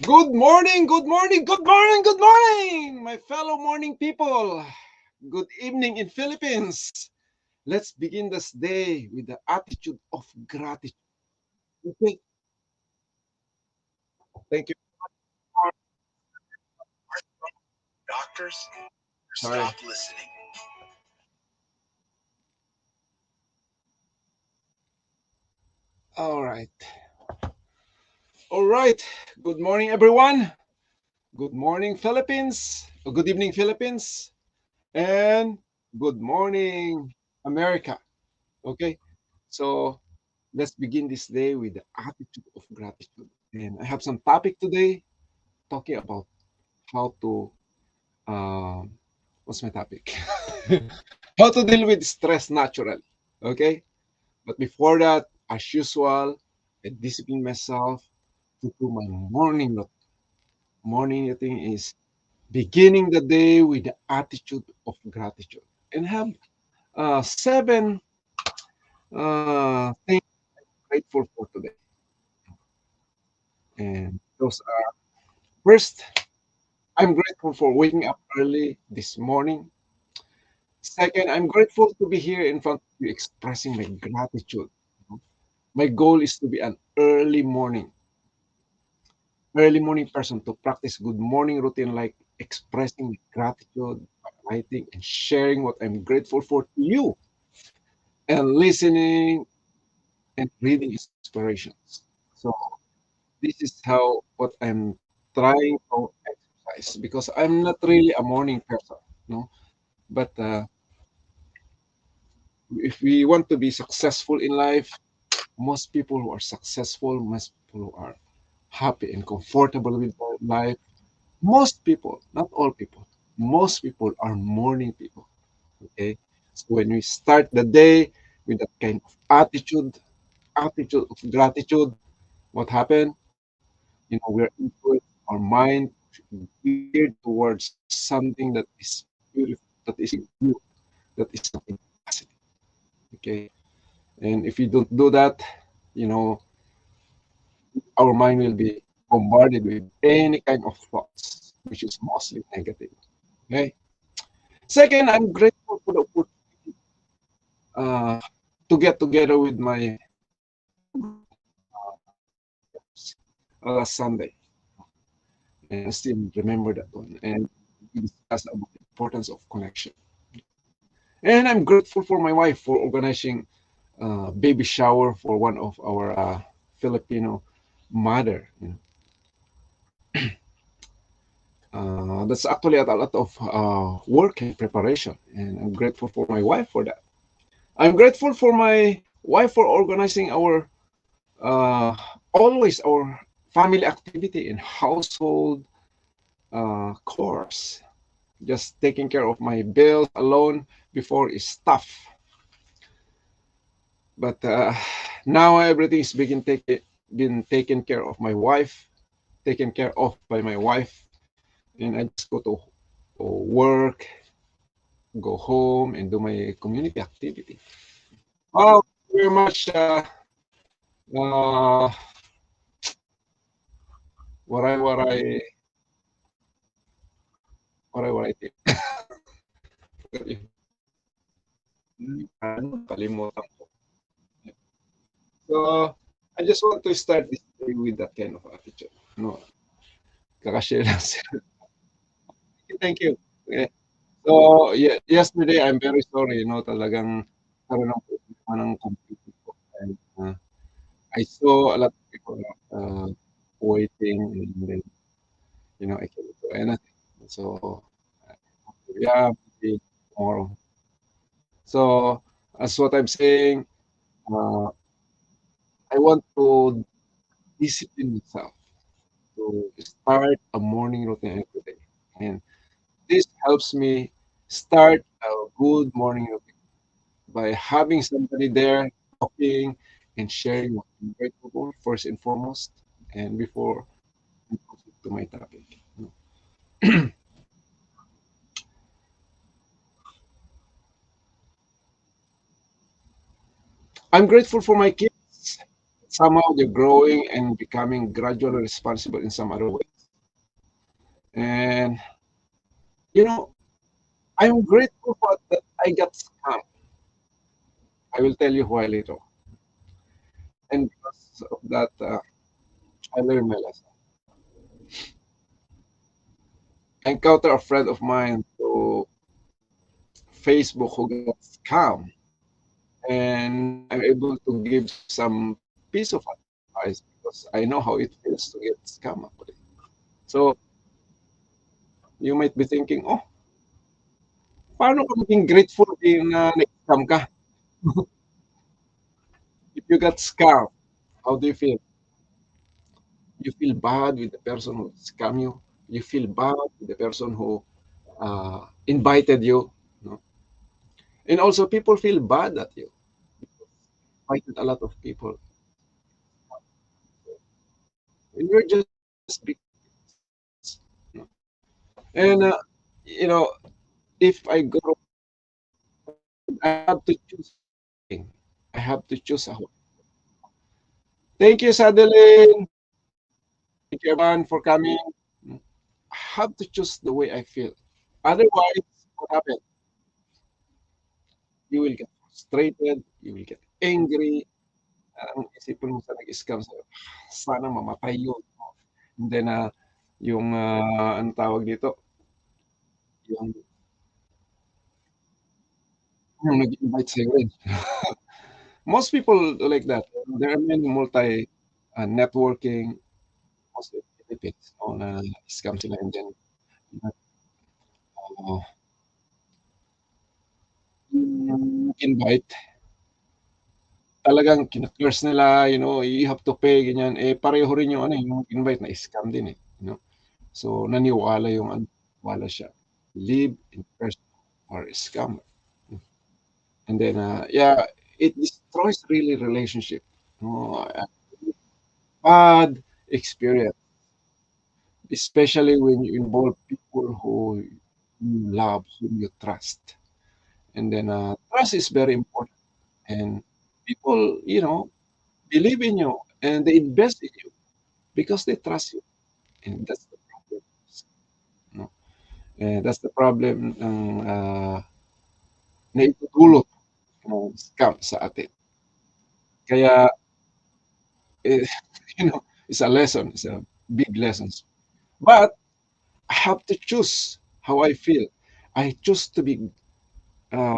Good morning, good morning, good morning, good morning, my fellow morning people. Good evening in Philippines. Let's begin this day with the attitude of gratitude. Okay, thank you. Doctors, Sorry. stop listening. All right. All right. Good morning, everyone. Good morning, Philippines. Good evening, Philippines. And good morning, America. Okay. So let's begin this day with the attitude of gratitude. And I have some topic today talking about how to what's my topic? How to deal with stress naturally. Okay, but before that, as usual, I discipline myself to do my morning routine. Morning routine is beginning the day with the attitude of gratitude and have seven things grateful for today. And those are first, I'm grateful for waking up early this morning. Second, I'm grateful to be here in front of you expressing my gratitude. My goal is to be an early morning person to practice good morning routine like expressing gratitude, writing, and sharing what I'm grateful for to you, and listening and reading inspirations. So this is how what I'm trying to exercise because I'm not really a morning person, no. But if we want to be successful in life, most people who are successful, most people who are happy and comfortable with their life, most people, not all people, most people are morning people. Okay. So when we start the day with that kind of attitude of gratitude, what happened? We're into it, our mind geared towards something that is beautiful, that is good, that is something positive. Okay. And if we don't do that, you know, our mind will be bombarded with any kind of thoughts, which is mostly negative. Okay. Second, I'm grateful for the opportunity uh, to get together with my last Sunday, and I still remember that one. And we discussed about the importance of connection. And I'm grateful for my wife for organizing baby shower for one of our Filipino mother. That's actually a lot of work and preparation, and I'm grateful for my wife for that. I'm grateful for my wife for organizing our uh, always our family activity and household chores. Just taking care of my bills alone before is tough, but now everything is been taken care of my wife, taken care of by my wife, and I just go to work, go home, and do my community activity. Oh, very much. Uh, what I think. Forgot yun. Ano, nakalimutan ko. So, I just want to start this day with that kind of attitude. No, kakashare lang sila. Thank you. Okay. So, yesterday, I'm very sorry, talagang karoon ng problema ng computer ko. And, I saw a lot of people uh, waiting, and then, I cannot do anything. So, yeah, maybe tomorrow. So, as what I'm saying, uh, I want to discipline myself to start a morning routine every day. And this helps me start a good morning routine by having somebody there talking and sharing what I'm grateful for first and foremost, and before we proceed to my topic. I'm grateful for my kids. Somehow they're growing and becoming gradually responsible in some other ways. And you know, I'm grateful for that I got scammed. I will tell you why later. And because of that, I learned my lesson. I encountered a friend of mine through Facebook who got scammed, and I'm able to give some piece of advice because I know how it feels to get scammed actually. So you might be thinking, oh, paano ka maging grateful din na na-scam ka? If you got scammed, how do you feel? You feel bad with the person who scam you. You feel bad with the person who invited you. No? And also, people feel bad at you. Invited a lot of people. And you're just big. No? And, you know, if I go, I have to choose something. I have to choose a. Thank you, Sadeline. Thank you, everyone, for coming. I have to choose the way I feel. Otherwise, what happens? You will get frustrated, you will get angry. Ang isipin mo sa nag-scam sa'yo, sana mamatay yun. And then, yung, ano tawag dito, yung nag-invite sa'yo rin. Most people do like that. There are many multi networking, mostly Philippines, no, na scam sila and then uh, yung invite, talagang kina-curse nila, you have to pay, ganyan. Eh, pareho rin yung ano, yung invite na scam din eh. So, naniwala yung ano, wala siya. Live in person or scam. And then, yeah, it destroys really relationship. No, bad experience, especially when you involve people who you love, whom you trust. And then, trust is very important. And people, believe in you and they invest in you because they trust you. And that's the problem. No? That's the problem ng naitutulot ng scam sa atin. Kaya, eh, it's a lesson. It's a big lesson. But I have to choose how I feel. I choose to be, uh,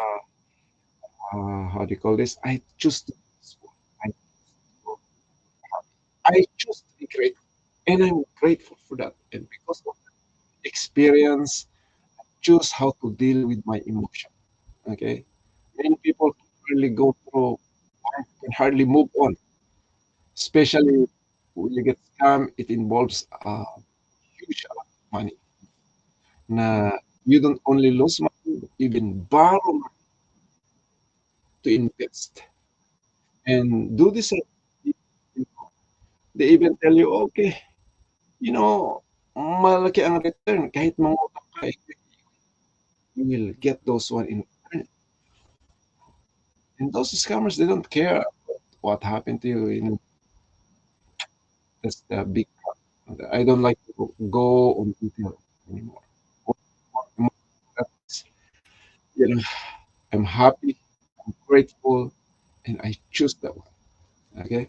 how do you call this? I choose to be peaceful. I, I choose to be grateful. And I'm grateful for that. And because of the experience, choose how to deal with my emotion. Okay? Many people can hardly go through life, can hardly move on, especially when you get scammed, it involves a huge amount of money. Na you don't only lose money, but even borrow money to invest and do this. They even tell you, okay, malaki ang return kahit mangutang ka, you will get those one in return. And those scammers, they don't care what happened to you. That's the big problem. I don't like to go on detail anymore. That's, you know, I'm happy, I'm grateful, and I choose that one. Okay.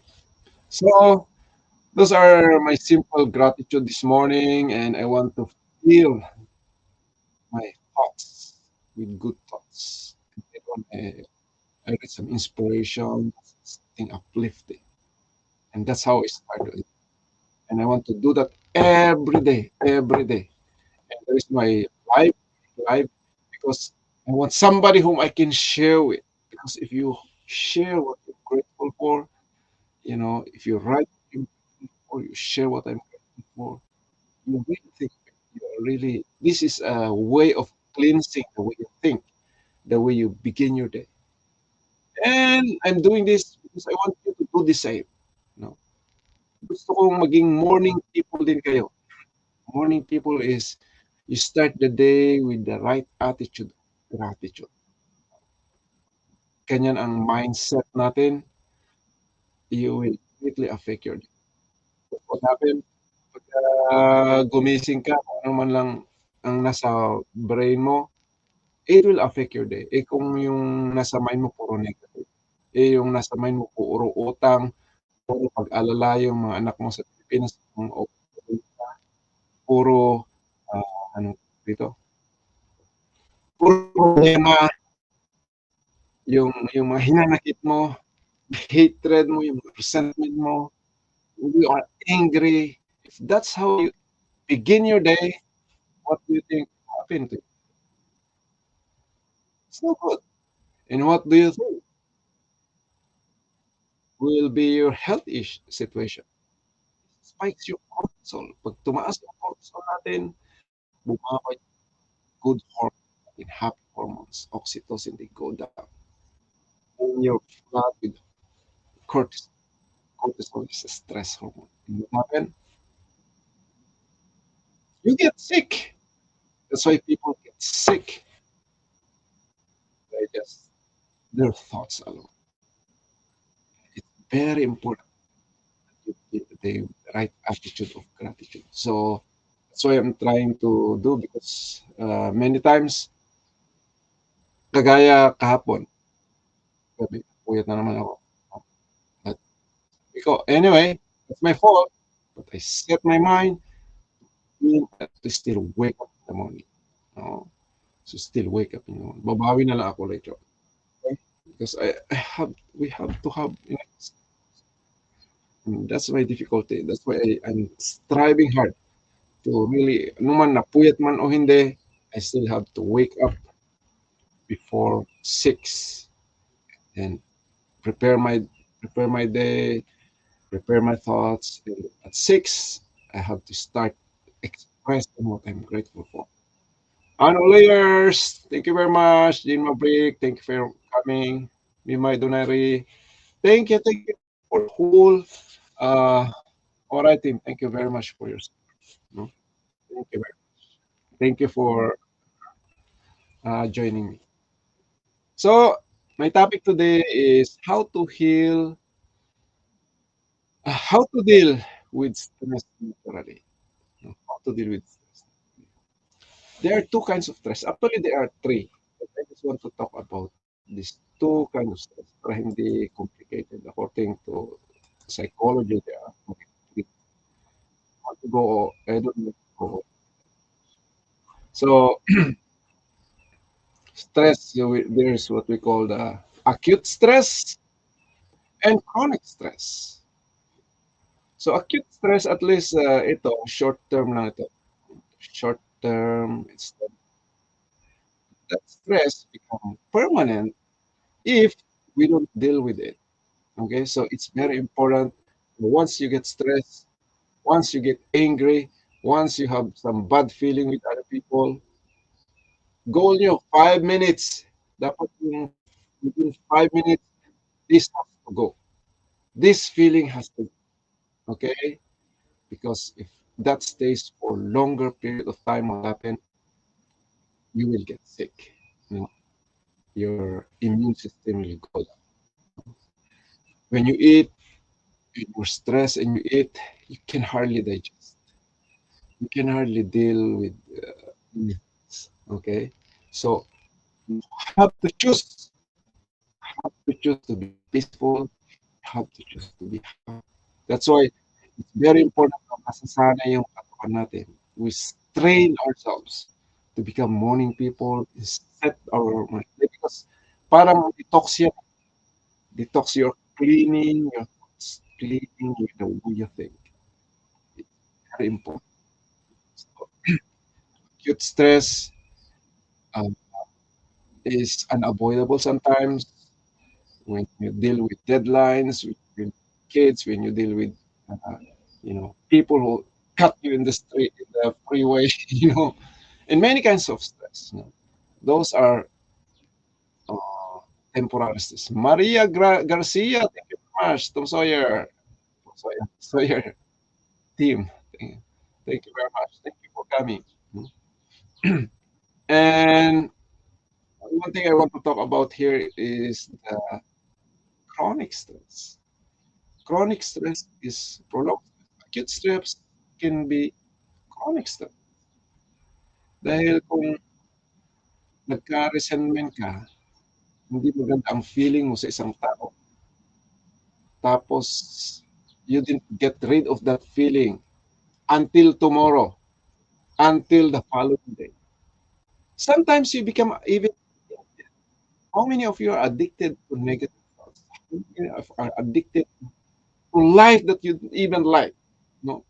So those are my simple gratitude this morning, and I want to fill my thoughts with good thoughts. I get some inspiration, something uplifting, and that's how I started. And I want to do that every day, every day. And there is my life, life, because I want somebody whom I can share with. Because if you share what you're grateful for, if you write what you're grateful for, you share what I'm grateful for, you really think, you're really, this is a way of cleansing the way you think, the way you begin your day. And I'm doing this because I want you to do the same. No? Gusto kong maging morning people din kayo. Morning people is you start the day with the right attitude, gratitude. Ganyan ang mindset natin, you will greatly affect your day. What happened? gumising ka, kung ano man lang ang nasa brain mo, it will affect your day. Eh, kung yung nasa mind mo puro negative, eh, yung nasa mind mo puro utang, puro pag-alala yung mga anak mo sa Pilipinas kung okey ka, puro, anong dito, puro problema, yung mga hinanakit mo, hatred mo, yung resentment mo, you are angry. If that's how you begin your day, what do you think happened to you? It's not good. And what do you think will be your health situation? Spikes your cortisol. Pag tumaas yung cortisol natin, bumaba yung good hormones in happy hormones, oxytocin, they go down. When you're flat with cortisol, cortisol is a stress hormone. And what happen? You get sick. That's why people get sick by just their thoughts alone. It's very important you get the right attitude of gratitude. So that's why I'm trying to do because many times, kagaya kahapon, gabi, puyat na naman ako. But anyway, it's my fault. But I set my mind to still wake up in the morning. No? So still wake up in the morning. Babawi na lang ako later. Okay? Because we have to have, that's my difficulty. That's why I'm striving hard to really, no man napuyat man o hindi, I still have to wake up before 6 and prepare my prepare my day, prepare my thoughts. And at 6, I have to start expressing what I'm grateful for. Ano layers, thank you very much. Jean Mabrik, thank you for coming. Mimay Donari, thank you for the whole. Uh, all right, team, thank you very much for your support. No? Thank you very Thank you for joining me. So, my topic today is how to deal with stress naturally. No? How to deal with stress. There are two kinds of stress. Actually, there are three. But I just want to talk about these two kinds of stress para hindi complicated. According to psychology, there are three. I want to go, I don't want to go. So, stress, there's what we call the acute stress and chronic stress. So acute stress at least ito short term lang ito. Short term, it's that stress become permanent if we don't deal with it. Okay, so it's very important. Once you get stressed, once you get angry, once you have some bad feeling with other people, goal nyo 5 minutes. Dapat yung within 5 minutes, this has to go. This feeling has to go. Okay, because if that stays for longer period of time, what happen? You will get sick. You know, your immune system will go down. When you eat, when you're stressed and you eat, you can hardly digest. You can hardly deal with meals. Okay, so you have to choose. Have to choose to be peaceful. Have to choose to be happy. That's why it's very important na masasanay yung katawan natin. We train ourselves to become morning people, set our mind. Because parang detox yan. Detox your cleaning, your thoughts, cleaning with the way you think. It's very important. So, acute stress um, is unavoidable sometimes when you deal with deadlines, with kids, when you deal with people who cut you in the street, in the freeway, and many kinds of stress. Those are uh, temporary stress. Maria Garcia, thank you very much. Tom Sawyer team. Thank you very much. Thank you for coming. And one thing I want to talk about here is the chronic stress. Chronic stress is prolonged. Acute stress. can be chronic stress. Dahil kung nagka-resentment ka, hindi maganda ang feeling mo sa isang tao, tapos you didn't get rid of that feeling until tomorrow, until the following day. Sometimes you become even, how many of you are addicted to negative thoughts? How many are addicted to life that you even like? No?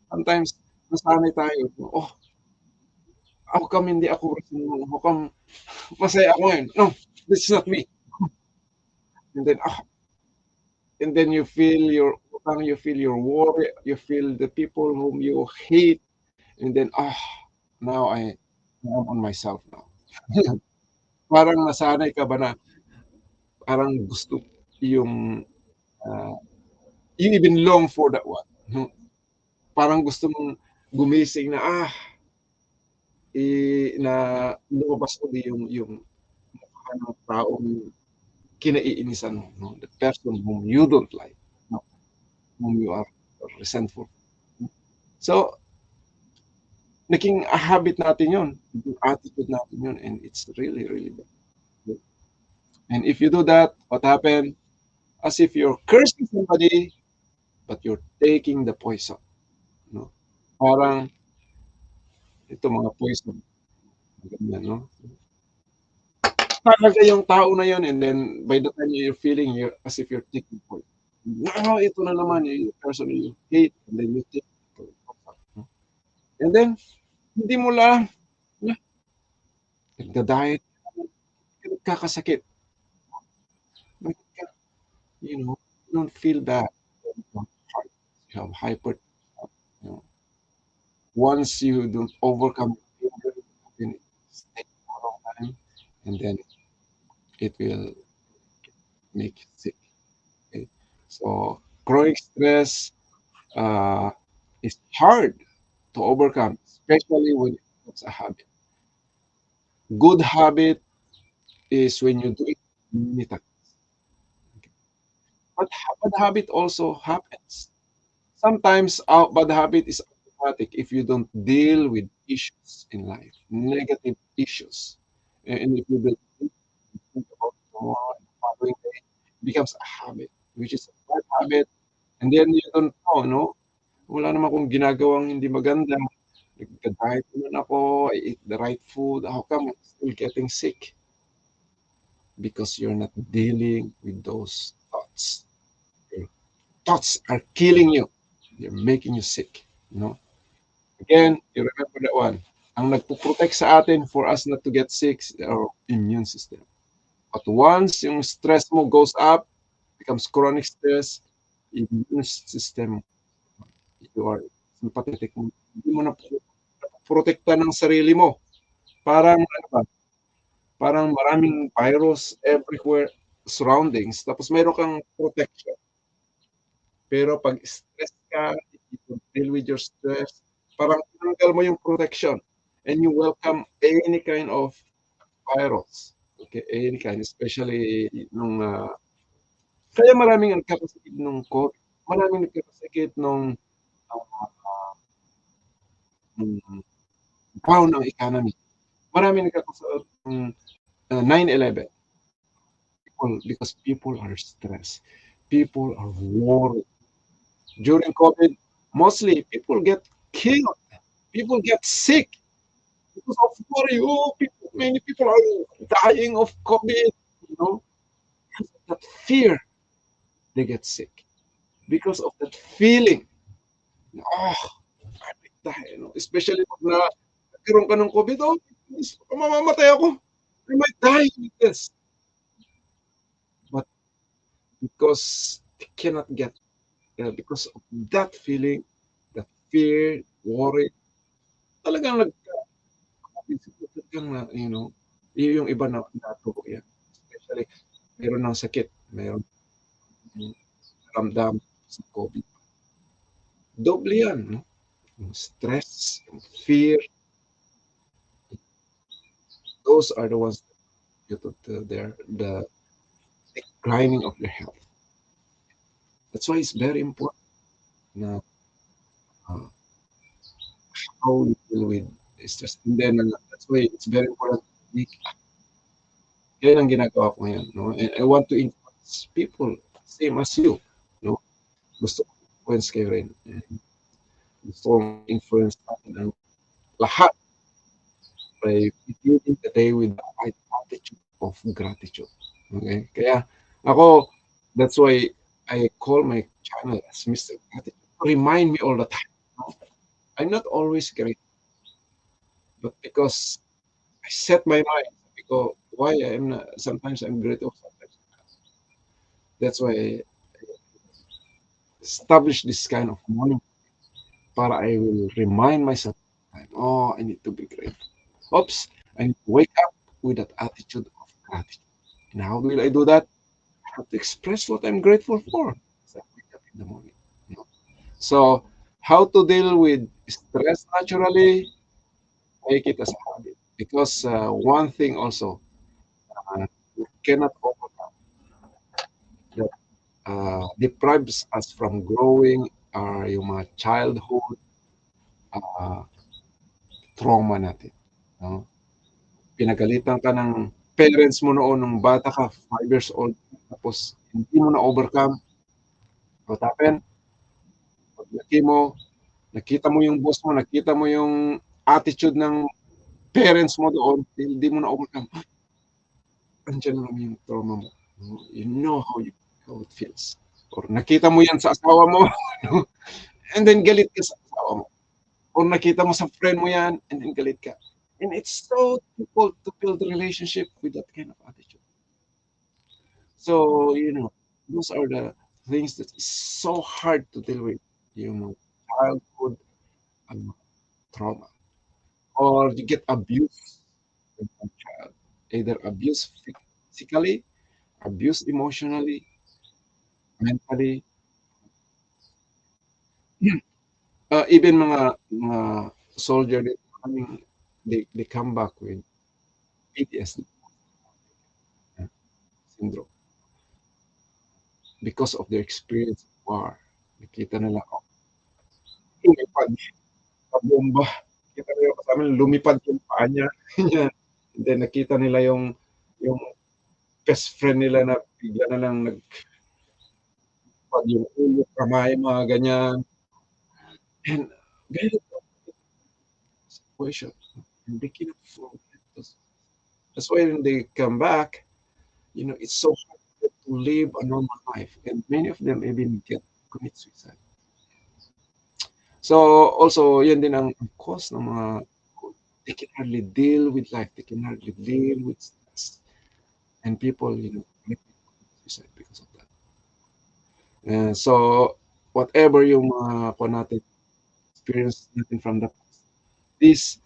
Sometimes, nasanay tayo, oh, how come hindi ako, how come masaya ako ngayon? No, this is not me. And then, and then you feel your worry, you feel the people whom you hate, and then, now I'm on myself now. Parang nasanay ka ba na parang gusto yung, uh, you even long for that one. No? Parang gusto mong gumising na, na lumabas ulit yung mukha ng taong kinaiinisan mo, no? The person whom you don't like, no? Whom you are resentful. So, naging habit natin yun, yung attitude natin yun, and it's really, really bad. And if you do that, what happened? As if you're cursing somebody, but you're taking the poison. No? Parang, ito mga poison. Ganyan, no? Talaga yung tao na yun, and then by the time you're feeling, you're as if you're taking poison. No, ito na naman, yung person you hate, and then you take it. And then, hindi mo lang, nagda-diet, nagkakasakit. You know, you don't feel bad. You have hyper. You know, once you don't overcome it, then it takes a long time, and then it will make you sick. Okay? So chronic stress uh, is hard to overcome, especially when it becomes a habit. Good habit is when you do it many times. But bad habit also happens. Sometimes bad habit is automatic if you don't deal with issues in life, negative issues. And if you don't think about tomorrow and the following day, it becomes a habit, which is a bad habit. And then you don't know, no? Wala naman akong ginagawang hindi maganda. Nagka-diet naman ako, I eat the right food. How come I'm still getting sick? Because you're not dealing with those thoughts. Your thoughts are killing you. They're making you sick. You know? Again, you remember that one. Ang nagpo-protect sa atin for us not to get sick is our immune system. But once yung stress mo goes up, becomes chronic stress, immune system, you are sympathetic mo. Hindi mo na protekta ng sarili mo. Parang ano ba? Parang maraming virus everywhere surroundings. Tapos mayroon kang protection. Pero pag stress ka, if you don't deal with your stress, parang tinanggal mo yung protection and you welcome any kind of virus. Okay, any kind, especially nung kaya maraming nagkakasakit nung COVID, maraming nagkakasakit nung down ng economy. Maraming nagkakasakit nung 9/11. Because people are stressed. People are worried. During COVID, mostly people get killed. People get sick because of worry. Oh, many people are dying of COVID. You know, that fear, they get sick because of that feeling. Oh, I might die. You know, especially pag nagkaroon ka ng COVID, oh, mamamatay ako. I might die with this. But because they cannot get, because of that feeling, that fear, worry, talagang talagang you know, yung iba na natubo yan. Especially, meron ng sakit, meron ramdam sa COVID. Doble yan, no? Yung stress, yung fear, those are the ones that the declining of your health. That's why it's very important na uh, how we deal with stress. And then that's why it's very important. Yan ang ginagawa ko ngayon, no? And I want to influence people same as you, no? Gusto ko influence kayo rin. And gusto kong influence natin ang lahat by beginning the day with the right attitude of gratitude. Okay? Kaya ako, that's why I call my channel as Mr. Gratitude. Remind me all the time. No? I'm not always great, but because I set my mind, because why I'm not, sometimes I'm grateful, sometimes I'm not. That's why I establish this kind of morning para I will remind myself, oh, I need to be grateful. Oops, I need to wake up with that attitude of gratitude. And how will I do that? I have to express what I'm grateful for as I wake up in the morning. You know? So, how to deal with stress naturally? Make it as a habit. Because one thing also, we cannot overcome that deprives us from growing yung mga childhood uh, trauma natin. No? Pinagalitan ka ng parents mo noon nung bata ka, 5 years old, tapos hindi mo na-overcome. What happened? Paglaki mo, nakita mo yung boss mo, nakita mo yung attitude ng parents mo doon, hindi mo na-overcome. Andiyan lang yung trauma mo. You know how it feels. Or nakita mo yan sa asawa mo, and then galit ka sa asawa mo. Or nakita mo sa friend mo yan, and then galit ka. And it's so difficult to build a relationship with that kind of attitude. So, those are the things that is so hard to deal with, childhood trauma. Or you get abused when you're a child, either abused physically, abused emotionally, mentally. Even mga soldier, they come back with PTSD syndrome because of their experience of war. Nakita nila, oh, lumipad, bomba. Kita nila yung kasama, lumipad yung paa niya. And then nakita nila yung best friend nila na bigla na lang nagpag yung ulo, kamay, mga ganyan. And very situation. And they cannot forget those. That's why when they come back, it's so hard to live a normal life. And many of them even commit suicide. So also, yan din ang cause ng mga they can hardly deal with life. They can hardly deal with stress. And people, commit suicide because of that. And so, whatever yung mga natin, experience natin from the past, these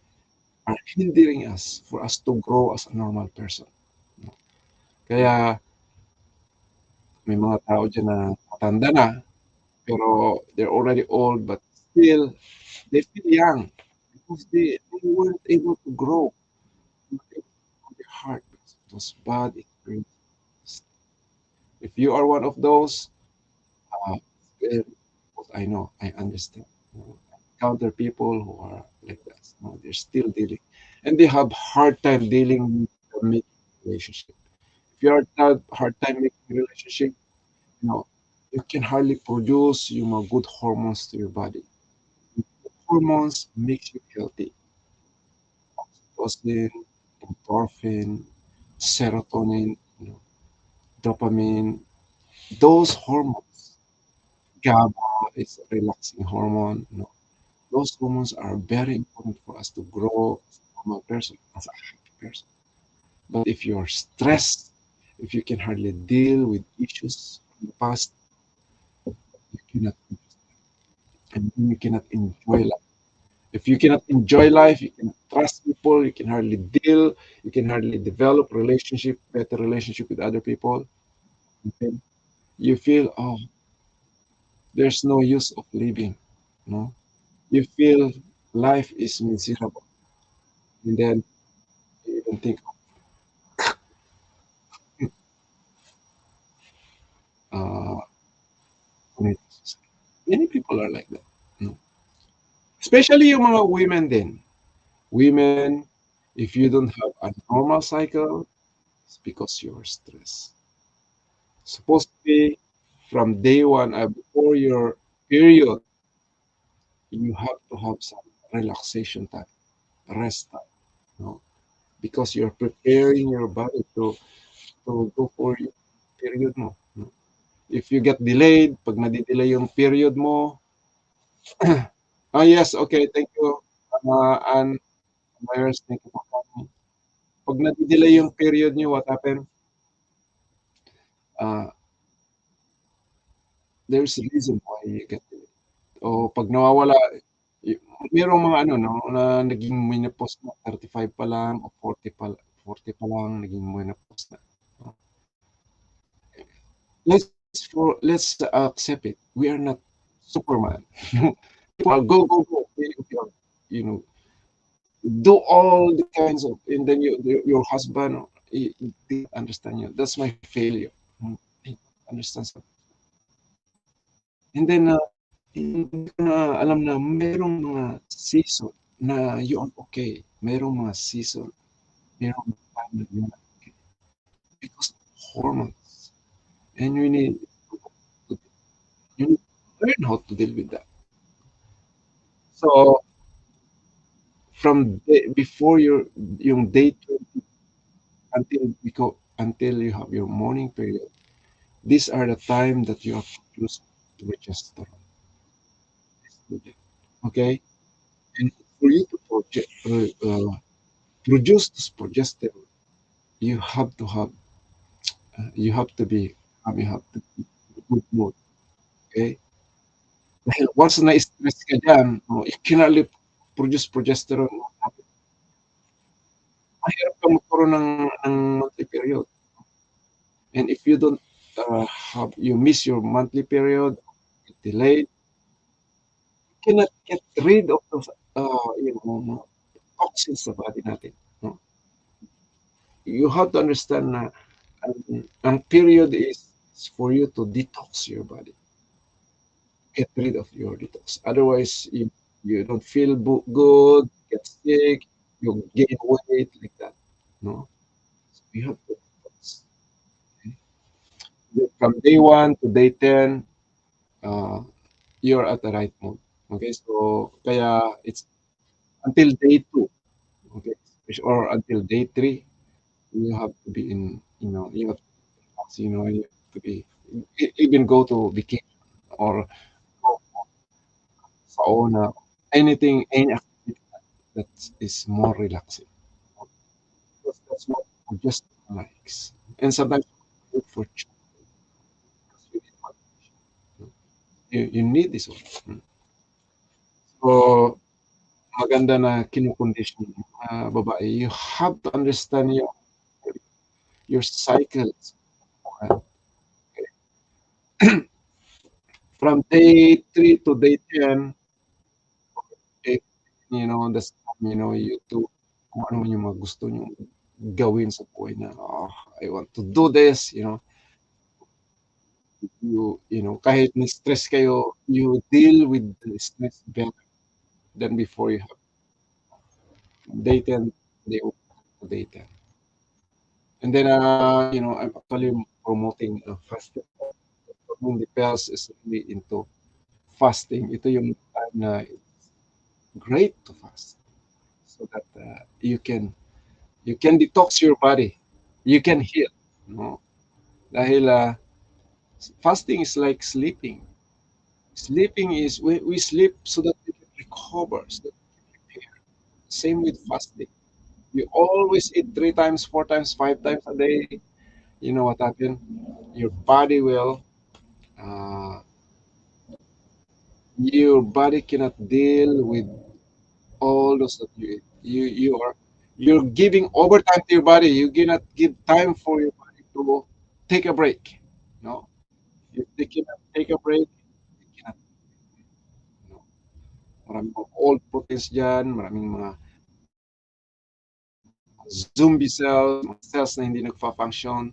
are hindering us for us to grow as a normal person. Kaya may mga tao dyan na matanda na, pero they're already old, but still, they feel young because they weren't able to grow from their heart because of those bad experiences. If you are one of those, uh, well, I know, I understand. I encounter people who are like that. They're still dealing, and they have hard time dealing with the making relationship. If you are hard time making relationship, you know, you can hardly produce, good hormones to your body. Hormones makes you healthy. Oxytocin, endorphin, serotonin, dopamine. Those hormones, GABA is a relaxing hormone. Those hormones are very important for us to grow as a normal person, as a happy person. But if you're stressed, if you can hardly deal with issues from the past, you cannot, and then you cannot enjoy life. If you cannot enjoy life, you cannot trust people, you can hardly deal, you can hardly develop better relationship with other people. Then you feel, oh, there's no use of living. No, you feel life is miserable, and then you even think, uh, many people are like that. No? Especially yung mga women din. Women, if you don't have a normal cycle, it's because you're stressed. Supposed to be from day one, before your period, you have to have some relaxation time, rest time, no? Because you're preparing your body to go for your period mo. No? If you get delayed, pag nadidelay yung period mo, oh yes, okay, thank you, and Myers, thank you for coming. Pag nadidelay yung period niyo, what happened? Uh, there's a reason why you get delayed. O pag nawawala, y- merong mga ano, no, na naging menopause na 35 pa lang o 40 pa lang naging menopause na. No? Let's accept it. We are not Superman. People go go go. You know, do all the kinds of, and then your husband he didn't understand you. That's my failure. He understands. And then hindi ko na alam na merong mga season na you are okay. Merong mga season, merong time na you're not okay because of hormones. And to, you need to learn how to deal with that. So before yung day 20 until you have your morning period, these are the time that you have produced progesterone. Okay, and for you to produce this progesterone, you have to have you have to be you have to be in good mood. Okay, dahil once na-stress ka dyan, you cannot produce progesterone. Mahirap ka magkaroon ng monthly period. And if you don't you miss your monthly period, delayed, you cannot get rid of those, mga toxins sa body natin. No? You have to understand na ang period is for you to detox your body, get rid of your detox. Otherwise, you don't feel good, get sick, you gain weight like that. No, so you have to detox. Okay? From day one to day 10, uh, you're at the right mode. Okay, so kaya it's until day 2, okay, or until day 3, you have to be in, you have to, you have to be, even go to vacation or go sauna, anything, any activity that is more relaxing. Because that's what we just likes. And sometimes you look for chocolate because you need motivation. You need this one. So, maganda na kinukondisyon yung mga babae. You have to understand your cycles. From day 3 to day 10, eh, that's time, you do kung ano man yung mga gusto nyo gawin sa buhay na, oh, I want to do this, kahit ni-stress kayo, you deal with the stress better than before you have day 10, day 1 to day 10. And then, I'm actually promoting fasting. The Pels is really into fasting. Ito yung time na it's great to fast so that you can detox your body. You can heal. No? Dahil fasting is like sleeping. Sleeping is we sleep so that we can recover, so that we can repair. Same with fasting. You always eat 3 times, 4 times, 5 times a day. You know what happened? Uh, your body cannot deal with all those that you eat. You're giving overtime to your body. You cannot give time for your body to take a break. No, if they cannot take a break, they cannot. No. Maraming mga old proteins dyan, maraming mga zombie cells, mga cells na hindi nagfa-function.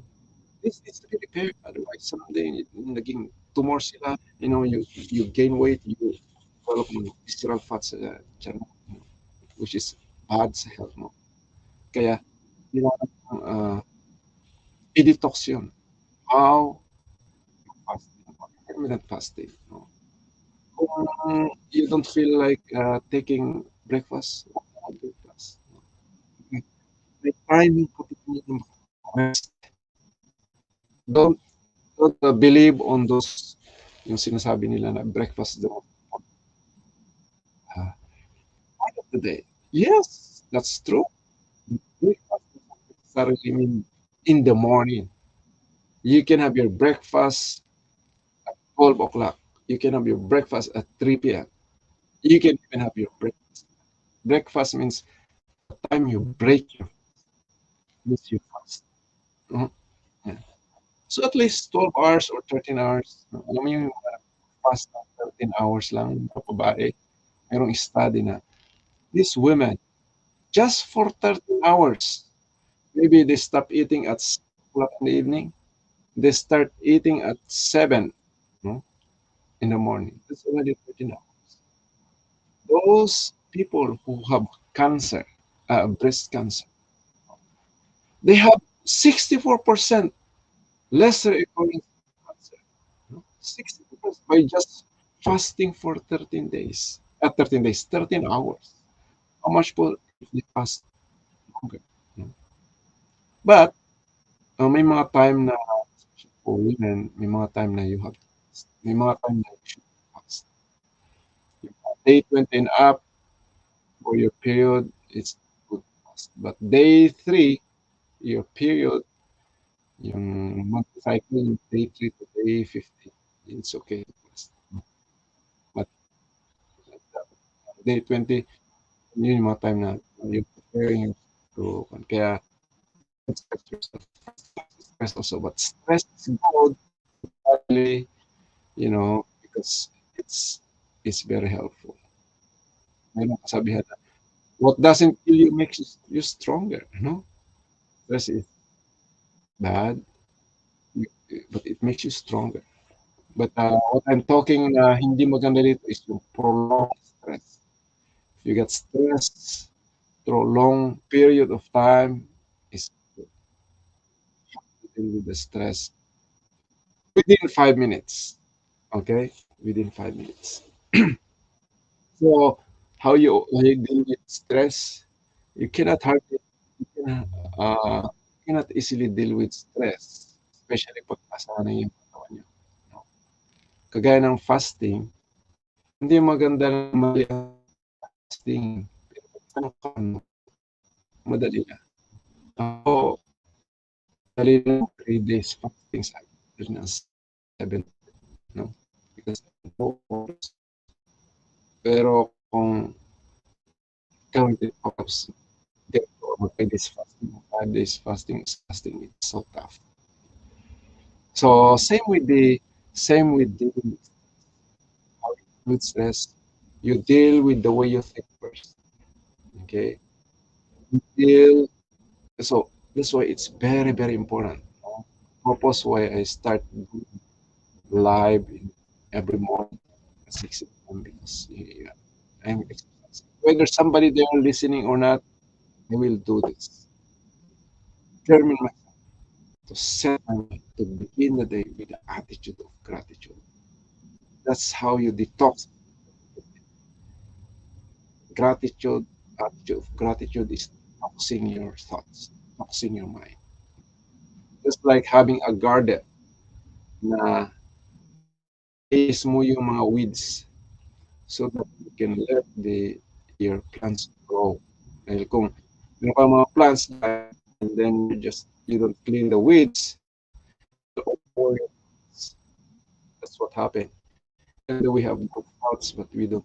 This needs to be repaired. Otherwise, someday, naging tumor sila. You gain weight, you develop ng visceral fats sa tiyan mo, which is bad sa health mo. Kaya kailangan mong, i-detox yun. How? Fasting, intermittent fasting, no? Kung you don't feel like, taking breakfast, wag ka mag-breakfast, no? May time yung kapatid mo rest. Don't believe on those yung sinasabi nila na breakfast daw, part of the day. Yes, that's true. Breakfast doesn't necessarily mean in the morning. You can have your breakfast at 12 o'clock. You can have your breakfast at 3 p.m. You can even have your breakfast. Breakfast means the time you break your means you fast. Mhm. Yeah. So at least 12 hours or 13 hours. Alam mo yung fast na 13 hours lang na babae. Merong study na these women, just for 13 hours, maybe they stop eating at 6 o'clock in the evening. They start eating at 7, no, in the morning. That's already 13 hours. Those people who have cancer, breast cancer, they have 64% less recurrence of cancer. No? 60% by just fasting for 13 days. 13 days, 13 hours. How much po if they fast longer? No? But, may mga time na for women, may mga time na you have to fast. May mga time na you should fast. Day 20 and up for your period, it's good to fast. But day 3, your period, yung monthly cycle, yung day 3 to day 15, it's okay to fast. But day 20, yun yung mga time na you're preparing to, kaya expect yourself stress also. But stress is good, actually, because it's very helpful. Mayroong kasabihan na, what doesn't kill you makes you stronger, no? Stress is bad, but it makes you stronger. But what I'm talking na hindi maganda dito is yung prolonged stress. If you get stressed through a long period of time, is to deal with the stress within 5 minutes. Okay, within 5 minutes. So how you deal with stress? You cannot hardly you cannot easily deal with stress, especially pag nasanay yung katawan niyo, no? Kagaya ng fasting, hindi maganda na mali ang fasting, pero pag madali lang. Ako, dali lang 3 days fasting sa akin ng 7, no? Because pero kung ikaw hindi focus, mag-5 days fasting, 5 days fasting, it's so tough. So same with dealing with stress. You deal with the way you think first. Okay? You deal so that's why it's very, very important. No? Purpose why I start live every morning at 6 a.m. because I'm exercising. Whether somebody there listening or not, I will do this. Determine myself to set my mind to begin the day with the attitude of gratitude. That's how you detox. Gratitude, attitude of gratitude is detoxing your thoughts, detoxing your mind. Just like having a garden na is mo yung mga weeds so that you can let your plants grow. Dahil kung meron ka mga plants and then you don't clean the weeds, that's what happened. And we have good thoughts, but we don't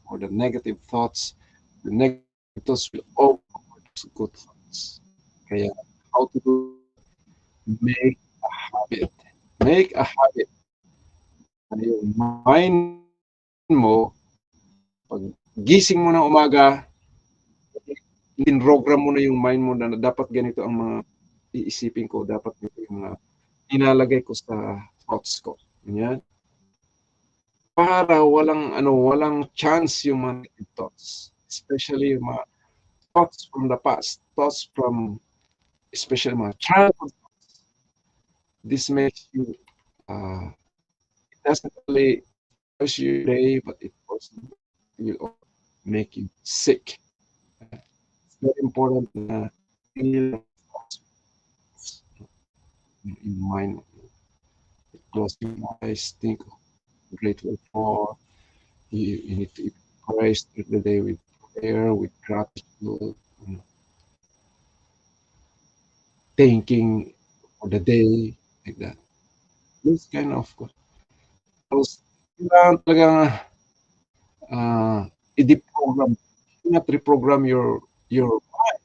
for the negative thoughts. The negative thoughts will overpower those good thoughts. Kaya how to do make a habit. Make a habit na yung mind mo, pag gising mo ng umaga, program mo na yung mind mo na dapat ganito ang mga iisipin ko, dapat ganito yung mga inalagay ko sa thoughts ko. Ganyan. para walang chance yung mga negative thoughts, especially yung mga thoughts from the past, thoughts from especially mga childhood thoughts. This makes you, it doesn't only push your day, but it also will make you sick. It's very important na feel in mind. Close your eyes, think of grateful for. You need to pray, start the day with prayer, with gratitude, thanking for the day, like that. Those kind of those kailangan talagang i-deprogram. Not reprogram your mind.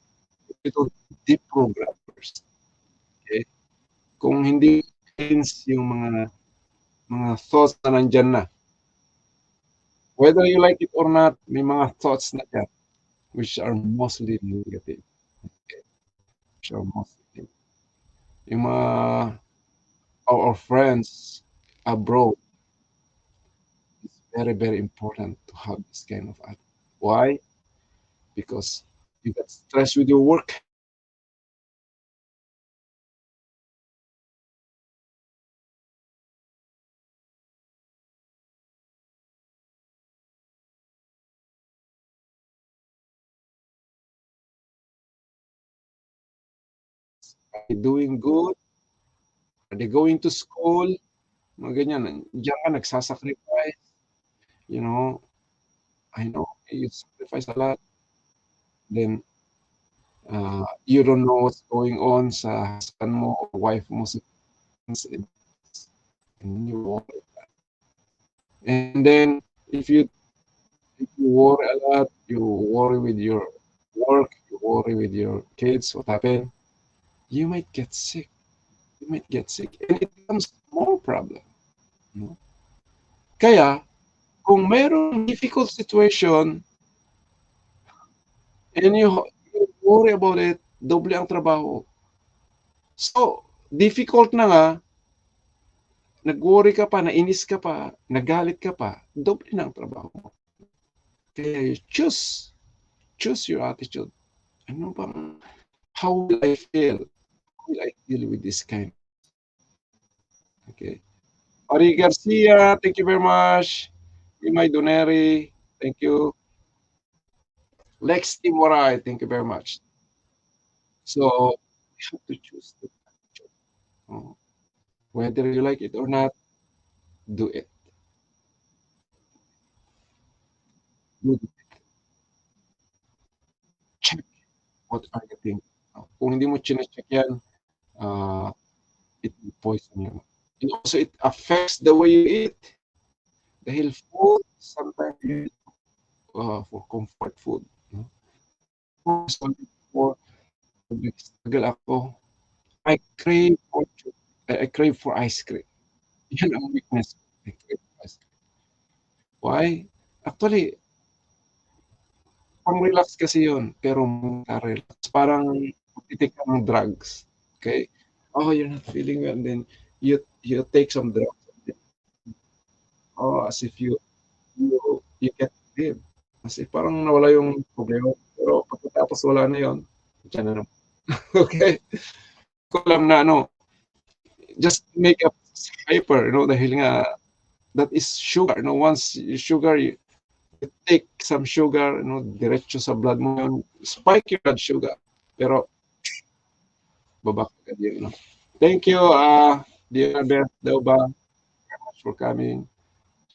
Ito deprogram first. Okay? Kung hindi cleanse yung mga thoughts na nandyan na, whether you like it or not, may mga thoughts na yan which are mostly negative. Okay? Which are mostly negative. Yung mga our friends abroad, it's very, very important to have this kind of attitude. Why? Because you get stressed with your work. Are they doing good? Are they going to school? Mga ganyan. Diyan ka nagsasacrifice. You know, I know you sacrifice a lot. Then, you don't know what's going on sa husband mo or wife mo. And you worry. And then, if you worry a lot, you worry with your work, you worry with your kids, what happened? You might get sick. You might get sick. And it becomes more problem. No? Kaya, kung mayroong difficult situation and you worry about it, doble ang trabaho. So, difficult na nga, nag-worry ka pa, nainis ka pa, nagalit ka pa, doble na ang trabaho mo. Kaya you choose your attitude. Ano bang, how will I feel? How will I deal with this kind? Okay. Ari Garcia, thank you very much. Imay Doneri, thank you. Lex Timoray, thank you very much. So, you have to choose the attitude. Whether you like it or not, do it. Do it. Check what are you thinking. Kung hindi mo chine-check yan, it will poison you. And also, it affects the way you eat. Dahil food, sometimes you eat for comfort food. No? For struggle ako, I crave for I crave for ice cream. Yan ang weakness. I crave for ice cream. Why? Actually, pang-relax kasi yun, pero relax. Parang titik ka ng drugs. Okay? Oh, you're not feeling well, and then you take some drugs. Oh, as if you get relief. Kasi parang nawala yung problema. Pero pagkatapos wala na yun, dyan na naman. Okay? Ko alam na just make up hyper, dahil nga, that is sugar, once sugar, you take some sugar, diretso sa blood mo yun, spike your blood sugar. Pero, babak ka din, Thank you, dear Beth Dauba, very much for coming.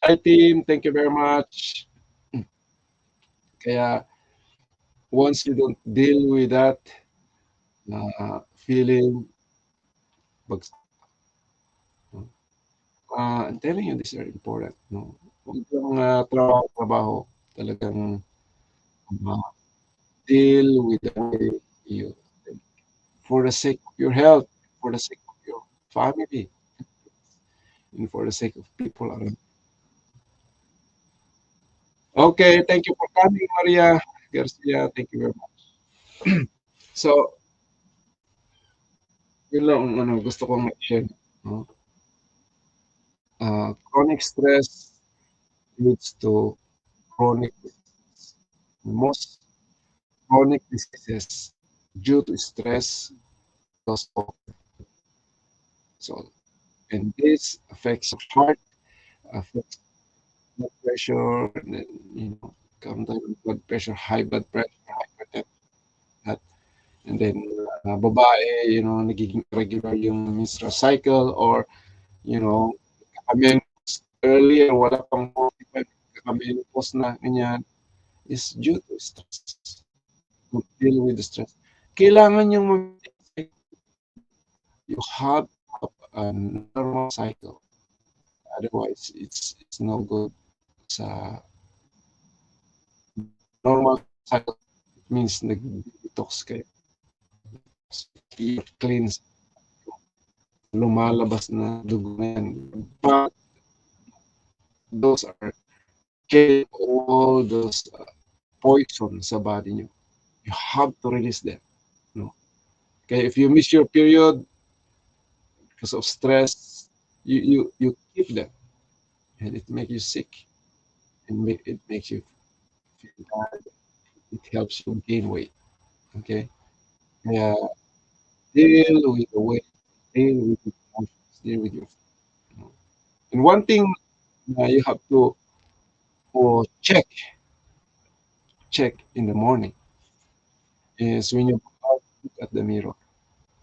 Hi, team, thank you very much. Kaya, once you don't deal with that feeling, I'm telling you, these are important. No? Huwag lang trabaho, talagang deal with the way you, for the sake of your health, for the sake of your family, and for the sake of people around. Okay, thank you for coming, Maria Garcia. Thank you very much. So, yun lang ang gusto kong mag-share. No? Chronic stress leads to chronic diseases. Most chronic diseases due to stress, loss of soul. And this affects your heart, affects blood pressure, and then, come down with blood pressure, high blood pressure, hypertension, that. And then, babae, nagiging irregular yung menstrual cycle or, menopause earlier, wala pang 45, menopause na, ganyan, is due to stress. To deal with the stress. Kailangan yung you have a normal cycle. Otherwise, it's no good sa normal cycle. It means nag-detox kayo. Cleanse. Lumalabas na dugo na yan. But those are killing all those poison sa body nyo. You have to release them. No? Okay, if you miss your period because of stress, you keep them, and it makes you sick, and it makes you feel bad. It helps you gain weight. Okay, yeah, deal with the weight, deal with the emotions, deal with your. And one thing you have to check in the morning is when you go out, look at the mirror.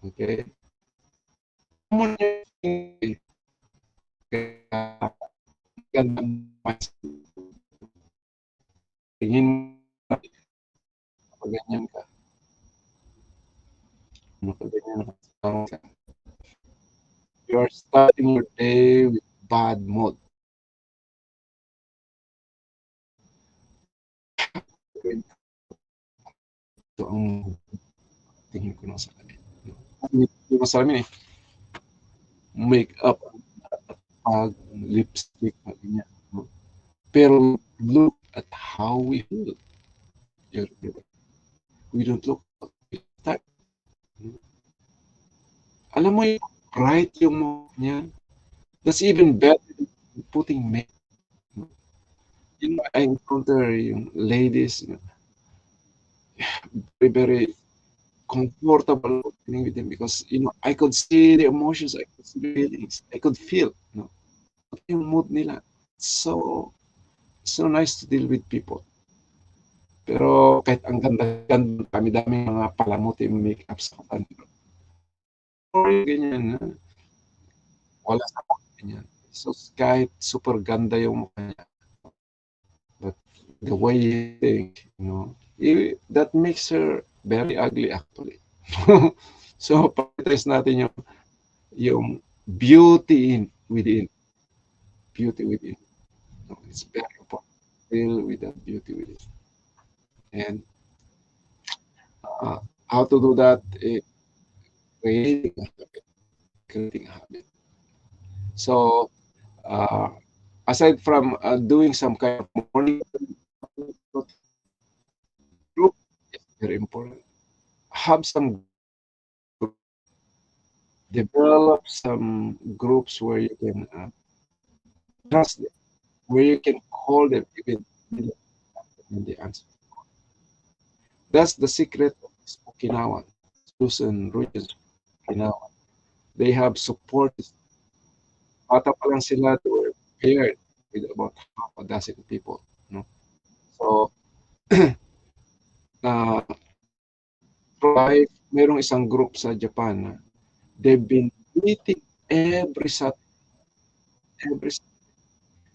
Okay, tingin mo ganyan ka, ganyan ka. You are starting your day with bad mood. Ito ang tingin ko ng salamin. Hindi mo salamin eh. Make-up, pag lipstick, ganyan. Pero look at how we feel. We don't look at alam mo yung bright yung mukha niyan. That's even better than putting makeup. I encounter yung ladies, very, very comfortable working with them because, I could see the emotions, I could see the feelings, I could feel, yung mood nila. So nice to deal with people. Pero kahit ang ganda-ganda, dami-dami mga palamuti yung makeup sa kanila. Ganyan, wala sa ganyan. So kahit super ganda yung mukha niya, but the way you think, that makes her very ugly actually. So prioritize natin yung beauty within. Beauty within. It's very important. Deal with that beauty within. And how to do that? Creating a habit. So aside from doing some kind of morning group, it's very important. Have some develop some groups where you can trust them, where you can call them even when they answer. That's the secret of Okinawan, Susan Ruiz, Okinawa. They have support. Bata pa lang sila, they were paired with about half a dozen people. No? So, merong isang group sa Japan na they've been meeting every Saturday.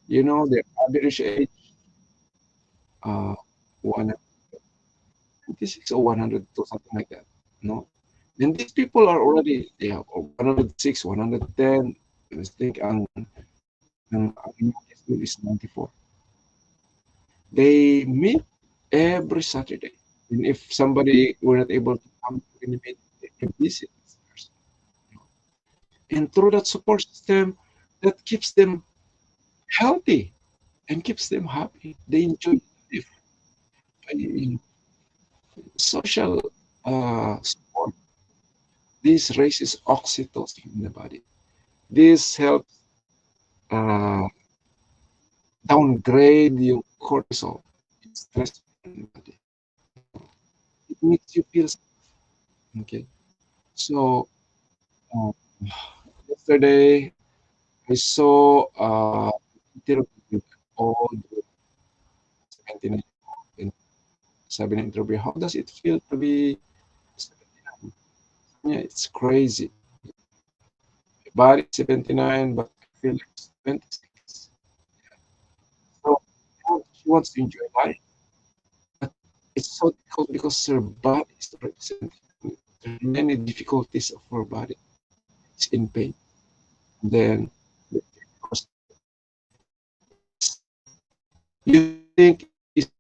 Their average age, 126 or 102, something like that. No, and these people are already 106, 110. I think ang is 94. They meet every Saturday, and if somebody were not able to come to the meeting, they can visit this person. And through that support system, that keeps them healthy and keeps them happy. They enjoy life. Social support. This raises oxytocin in the body. This helps downgrade yung cortisol. It's stressful in the body. It makes you feel okay. So uh, yesterday I saw interview old 79 and sabi ng interview, how does it feel to be 79? Yeah, it's crazy. My body is 79, but I feel like 26. So she wants to enjoy life, but it's so difficult because her body is representing many difficulties of her body. It's in pain. Then you think it's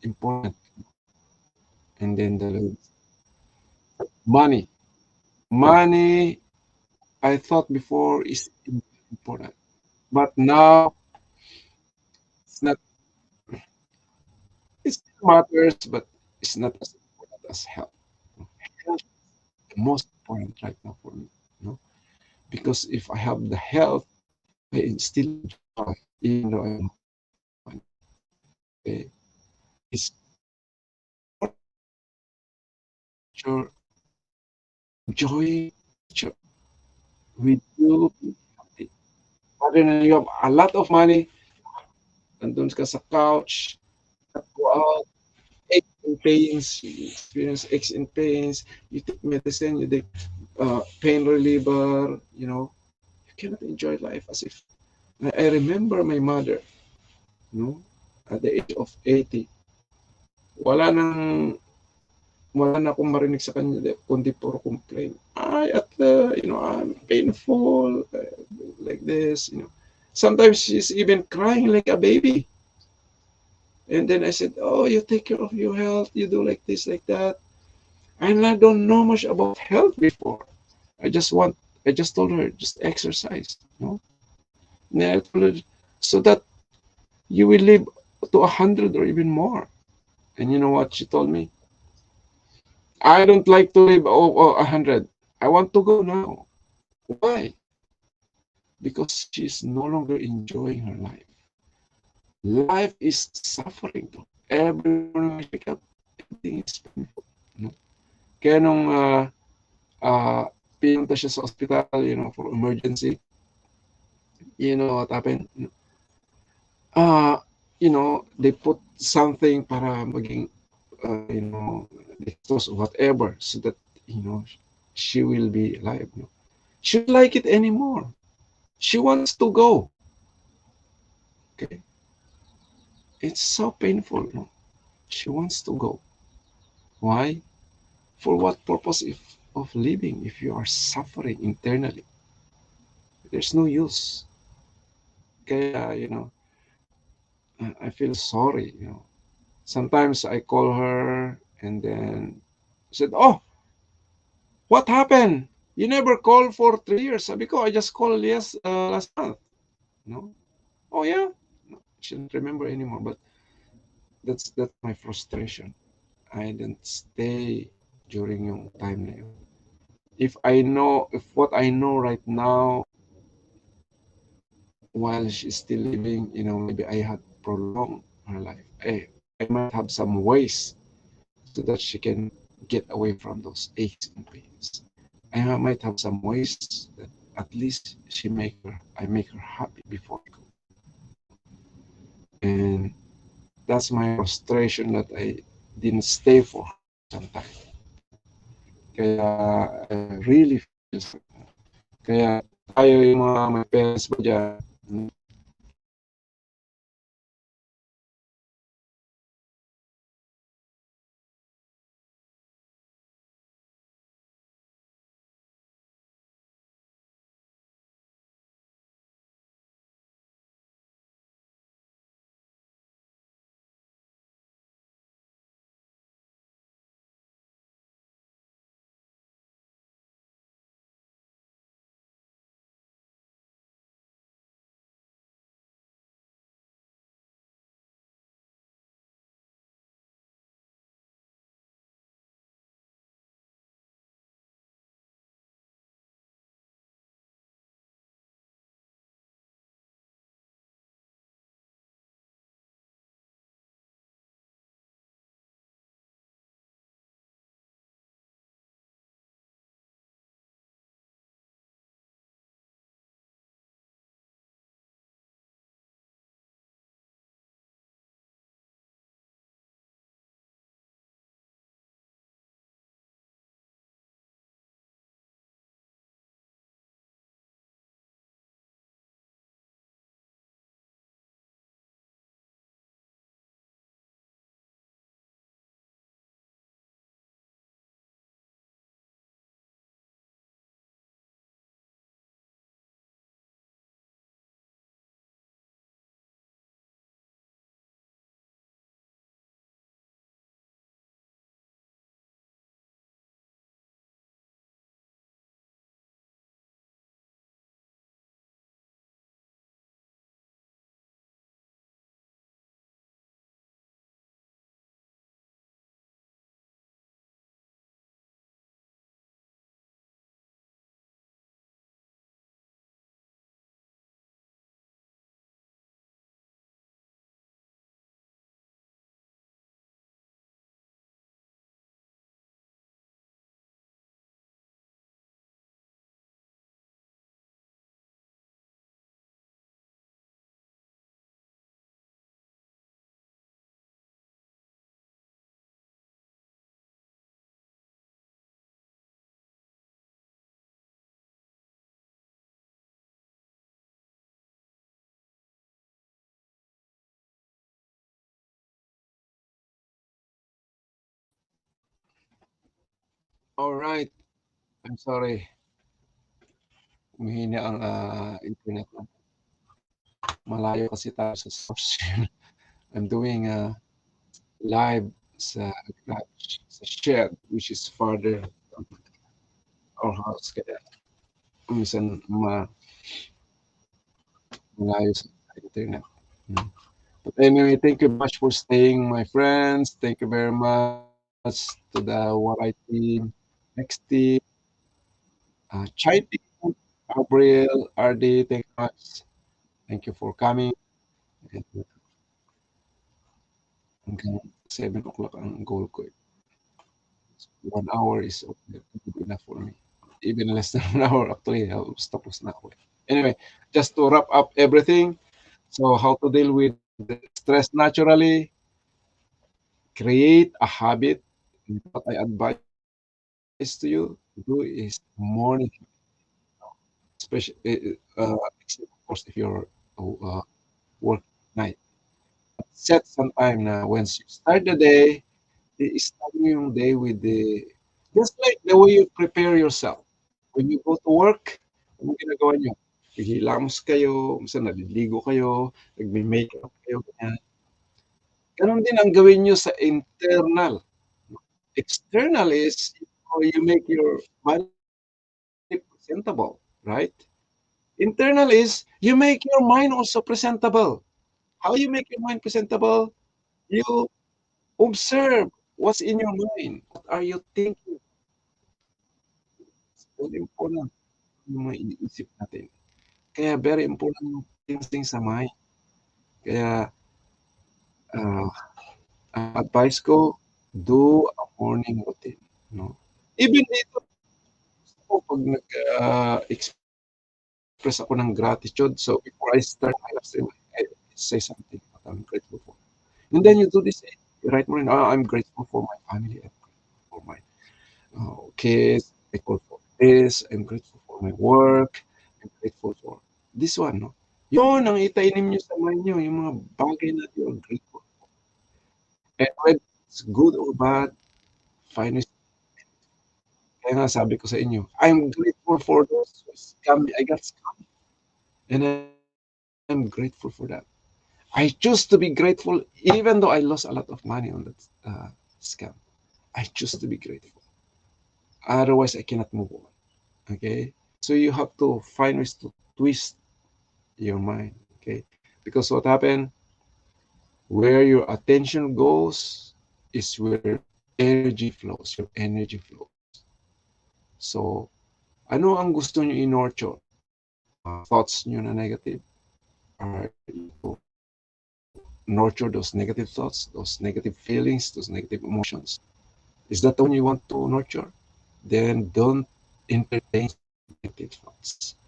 important, and then the money. Money, I thought before is important, but now it's not. It still matters, but it's not as important as health. Health is the most important right now for me, you know, because if I have the health, I still enjoy, even though I'm okay. It's sure enjoying nature with you. Other than you have a lot of money, nandun ka sa couch, go out, aches and pains, you experience aches and pains, you take medicine, you take pain reliever, you know, you cannot enjoy life as if. I remember my mother, you know, at the age of 80, wala nang wala na akong marinig sa kanya kundi puro complain. I'm painful, like this, you know. Sometimes she's even crying like a baby. And then I said, oh, you take care of your health, you do like this, like that. And I don't know much about health before. I just told her, just exercise, you know. And I told her, so that you will live to 100 or even more. And you know what she told me? I don't like to live over 100. I want to go now. Why? Because she's no longer enjoying her life. Life is suffering. Every morning I wake up, everything is painful. No? Kaya nung pinunta siya sa hospital, you know, for emergency, you know what happened? Uh, you know, they put something para maging, you know, dextrose or whatever, so that, you know, she will be alive. No? She don't like it anymore. She wants to go. Okay, it's so painful. No? She wants to go. Why? For what purpose if of living if you are suffering internally? There's no use. Kaya, you know, I feel sorry, you know. Sometimes I call her and then said, "Oh, what happened? You never called for 3 years." Sabi ko, I just called last month. No? Oh yeah? No, she didn't remember anymore, but that's my frustration. I didn't stay during yung time na yun. If what I know right now while she's still living, you know, maybe I had prolonged her life. I might have some ways so that she can get away from those aches and pains. I might have some ways that at least I make her happy before I go. And that's my frustration that I didn't stay for some time. Kaya I really feel so. Kaya tayo yung mga my parents ba dyan, Alright, I'm sorry. Mahina ang internet ko. Malayo kasi tayo sa source. I'm doing live sa garage, sa shed, which is farther from our house. Kaya minsan malayo sa internet. Hmm. But anyway, thank you much for staying, my friends. Thank you very much to the Waray team, next team, Chai team, Gabriel, RD, thank you much. Thank you for coming. And hanggang 7 o'clock ang goal ko. 1 hour is okay, good enough for me. Even less than 1 hour, actually, tapos na ako. Anyway, just to wrap up everything, so how to deal with stress naturally, create a habit. What I advise to you to do is morning, especially except of course if you're working at night. Set some time na once you start the day, i-start mo yung day with just like the way you prepare yourself. When you go to work, ano ginagawa nyo? Hihilamos kayo, minsan naliligo kayo, nagme-makeup kayo, ganyan. Ganon din ang gawin nyo sa internal. External is you make your body presentable, right? Internal is you make your mind also presentable. How you make your mind presentable? You observe what's in your mind. What are you thinking? It's very important yung mga iniisip natin. Kaya very important yung things sa mind. Kaya uh, ang advice ko, do a morning routine. No? Even dito, pag nag-express ako ng gratitude, so before I start my live stream, I say something that I'm grateful for. And then you do this, you write more, I'm grateful for my family, I'm grateful for my kids, I'm grateful for this, I'm grateful for my work, I'm grateful for this one, no? Yun ang itainim nyo sa mind nyo, yung mga bagay na you're grateful. And whether it's good or bad, fine is. Kaya nga sabi ko sa inyo, I'm grateful for those who scam me. I got scammed. And I'm grateful for that. I choose to be grateful even though I lost a lot of money on that scam. I choose to be grateful. Otherwise, I cannot move on. Okay? So you have to find ways to twist your mind. Okay? Because what happened, where your attention goes is where energy flows, your energy flows. So, ano ang gusto nyo in-nurture? Thoughts nyo na negative? Are you nurture those negative thoughts, those negative feelings, those negative emotions? Is that the one you want to nurture? Then don't entertain negative thoughts.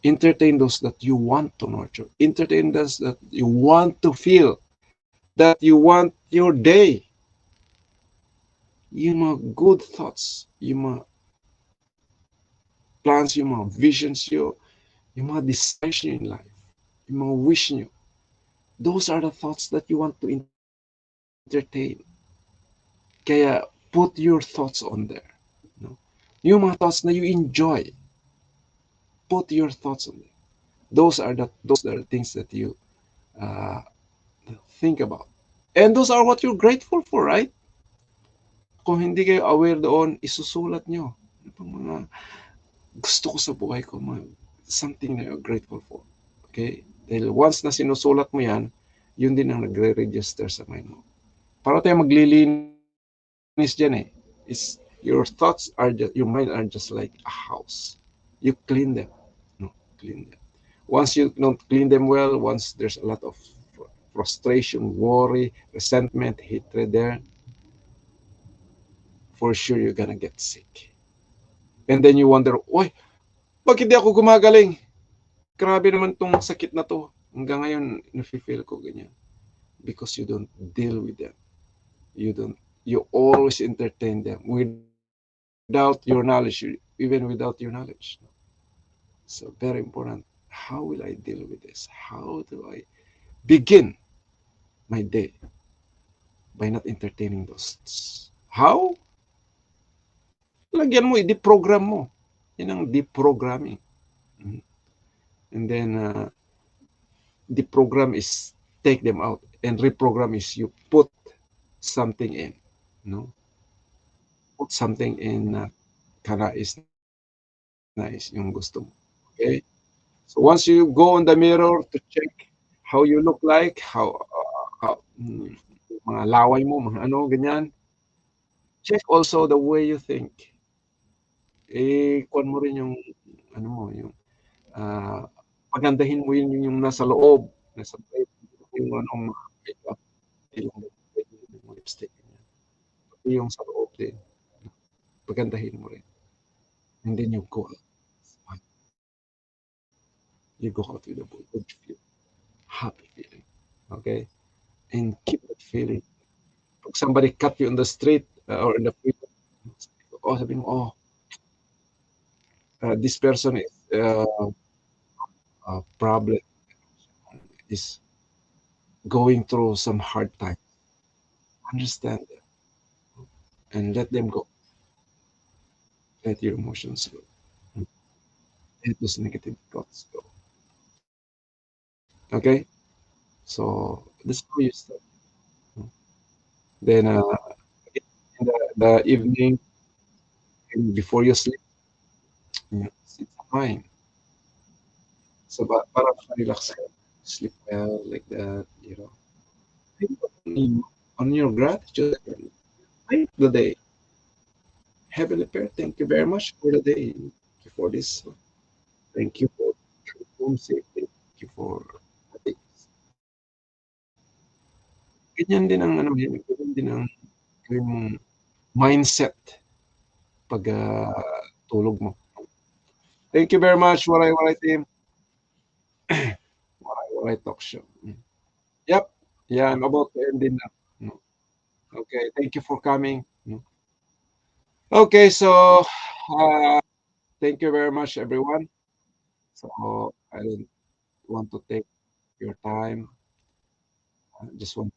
Entertain those that you want to nurture. Entertain those that you want to feel, that you want your day. Yung mga good thoughts, yung mga plans, yung mga visions nyo, yung mga desires nyo in life, yung mga wish nyo. Those are the thoughts that you want to entertain. Kaya put your thoughts on there. No? Yung mga thoughts na you enjoy, put your thoughts on there. Those are the things that you uh, think about. And those are what you're grateful for, right? Kung hindi kayo aware doon, isusulat nyo. Ano pang mga gusto ko sa buhay ko, mga something that you're grateful for. Okay? Dahil once na sinusulat mo yan, yun din ang nagre-register sa mind mo. Para tayo maglilinis dyan is your thoughts are just, your mind are just like a house. You clean them. No, clean them. Once you don't clean them well, once there's a lot of frustration, worry, resentment, hatred there, for sure you're gonna get sick. And then you wonder, oy, bakit hindi ako gumagaling? Grabe naman tong sakit na to. Hanggang ngayon, nafe-feel ko ganyan. Because you don't deal with them. You always entertain them without your knowledge, even without your knowledge. So very important. How will I deal with this? How do I begin my day by not entertaining those? How? lagyan mo, i-deprogram mo. Yan ang deprogramming. And then, deprogram is take them out. And reprogram is you put something in. No? Put something in kana is nice, yung gusto mo. Okay? So once you go on the mirror to check how you look like, mga laway mo, mga ano, ganyan, check also the way you think. Kuwan mo rin yung, ano mo, yung, ah, pagandahin mo yung nasa loob, nasa yung anong makeup, yung lipstick, pati yung sa loob din, pagandahin mo rin. And then you go out. You go out with a good feel, happy feeling. Okay? And keep that feeling. Pag somebody cut you on the street or in the freeway, sabi mo, this person is problem is going through some hard time. Understand them and let them go. Let your emotions go. Let those negative thoughts go. Okay? So that's how you start. Then in the evening, before you sleep, sit sa mind. So para relax ka. Sleep well like that, you know. Think on your gratitude. Thank the day. Heavenly Parent, thank you very much for the day. Thank you for this. Thank you for home safety. Thank you for things. Ganyan din ang ano yan, ganyan din ang gawin mong mindset pag tulog mo. Thank you very much, Waray Waray team. Waray Waray talk show. Yep. Yeah, I'm about to end it now. No. Okay, thank you for coming. No. Okay, so thank you very much, everyone. So I don't want to take your time. I just want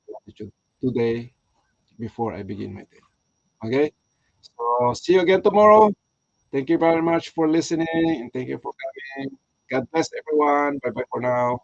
gratitude today before I begin my day. Okay? So see you again tomorrow. Thank you very much for listening and thank you for coming. God bless everyone. Bye bye for now.